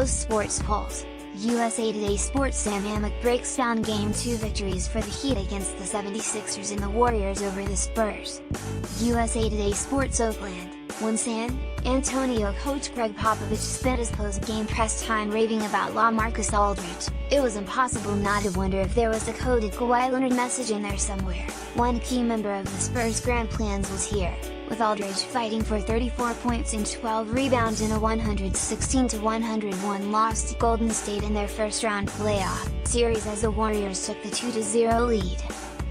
Post Sports Pulse, USA Today Sports. Sam Amick breaks down Game 2 victories for the Heat against the 76ers and the Warriors over the Spurs. USA Today Sports. Oakland, when San Antonio coach Greg Popovich spent his post-game press time raving about LaMarcus Aldridge, it was impossible not to wonder if there was a coded Kawhi Leonard message in there somewhere. One key member of the Spurs' grand plans was here, with Aldridge fighting for 34 points and 12 rebounds in a 116-101 loss to Golden State in their first-round playoff series as the Warriors took the 2-0 lead.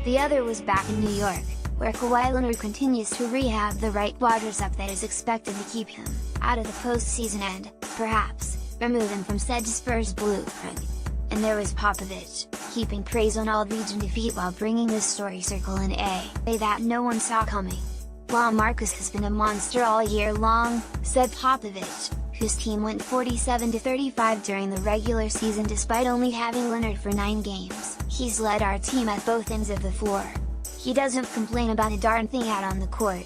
The other was back in New York, where Kawhi Leonard continues to rehab the right quadricep that is expected to keep him out of the postseason and, perhaps, remove him from said Spurs blueprint. And there was Popovich, heaping praise on Aldridge's defeat while bringing this story circle in a way that no one saw coming. LaMarcus has been a monster all year long, said Popovich, whose team went 47-35 during the regular season despite only having Leonard for 9 games. He's led our team at both ends of the floor. He doesn't complain about a darn thing out on the court.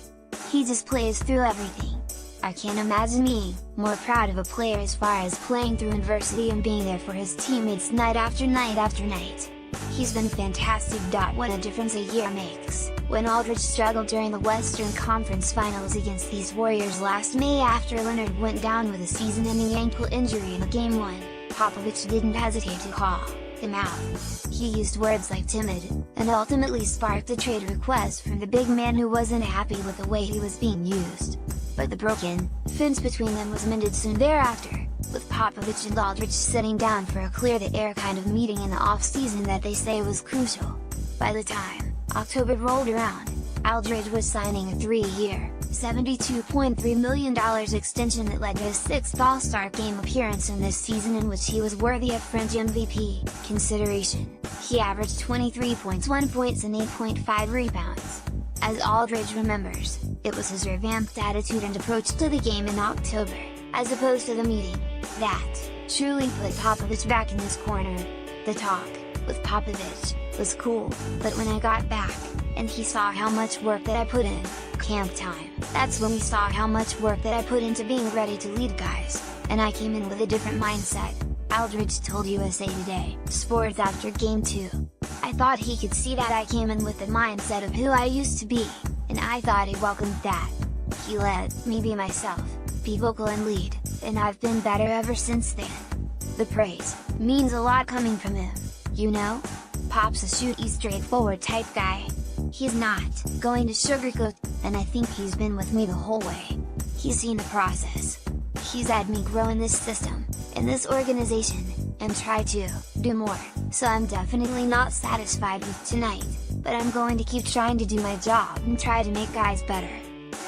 He just plays through everything. I can't imagine being more proud of a player as far as playing through adversity and being there for his teammates night after night after night. He's been fantastic. What a difference a year makes. When Aldridge struggled during the Western Conference Finals against these Warriors last May after Leonard went down with a season-ending ankle injury in Game 1, Popovich didn't hesitate to call him out. He used words like timid, and ultimately sparked a trade request from the big man who wasn't happy with the way he was being used. But the broken fence between them was mended soon thereafter, with Popovich and Aldridge sitting down for a clear-the-air kind of meeting in the off-season that they say was crucial. By the time October rolled around, Aldridge was signing a 3-year, $72.3 million extension that led to his 6th All-Star Game appearance in this season, in which he was worthy of fringe MVP consideration. He averaged 23.1 points and 8.5 rebounds. As Aldridge remembers, it was his revamped attitude and approach to the game in October, as opposed to the meeting, that truly put Popovich back in his corner. The talk with Popovich was cool, but when I got back, and he saw how much work that I put in, camp time, that's when we saw how much work that I put into being ready to lead guys, and I came in with a different mindset, Aldridge told USA Today Sports after Game 2. I thought he could see that I came in with the mindset of who I used to be, and I thought he welcomed that. He let me be myself, be vocal and lead, and I've been better ever since then. The praise means a lot coming from him, you know? Pop's a shooty, straightforward type guy. He's not going to sugarcoat, and I think he's been with me the whole way. He's seen the process. He's had me grow in this system, in this organization, and try to do more, so I'm definitely not satisfied with tonight, but I'm going to keep trying to do my job and try to make guys better.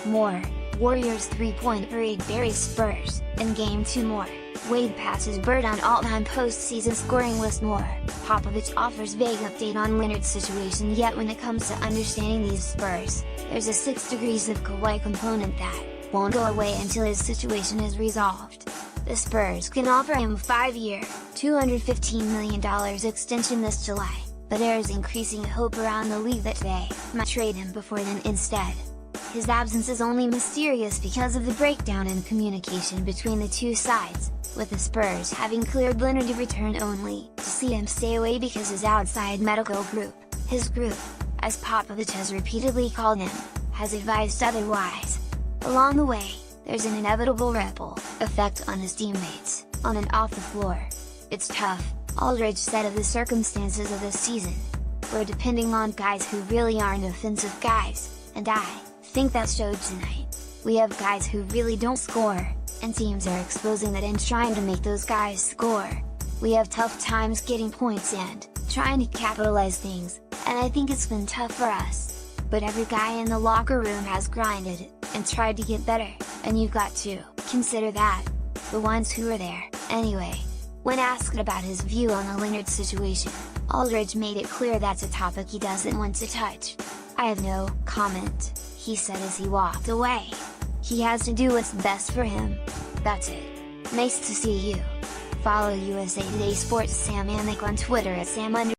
More Warriors 3-point parade buries Spurs in Game 2. More Wade passes Bird on all-time postseason scoring list. More Popovich offers vague update on Leonard's situation, yet when it comes to understanding these Spurs, there's a 6 degrees of Kawhi component that won't go away until his situation is resolved. The Spurs can offer him a 5-year, $215 million extension this July, but there is increasing hope around the league that they might trade him before then instead. His absence is only mysterious because of the breakdown in communication between the two sides, with the Spurs having cleared Leonard to return only to see him stay away because his outside medical group, his group, as Popovich has repeatedly called him, has advised otherwise. Along the way, there's an inevitable ripple effect on his teammates, on and off the floor. It's tough, Aldridge said of the circumstances of this season. We're depending on guys who really aren't offensive guys, and I think that showed tonight. We have guys who really don't score, and teams are exposing that and trying to make those guys score. We have tough times getting points and trying to capitalize things, and I think it's been tough for us. But every guy in the locker room has grinded and tried to get better, and you've got to consider that. The ones who are there, anyway. When asked about his view on the Leonard situation, Aldridge made it clear that's a topic he doesn't want to touch. I have no comment, he said as he walked away. He has to do what's best for him. That's it. Nice to see you. Follow USA Today Sports Sam Amick on Twitter at Sam_.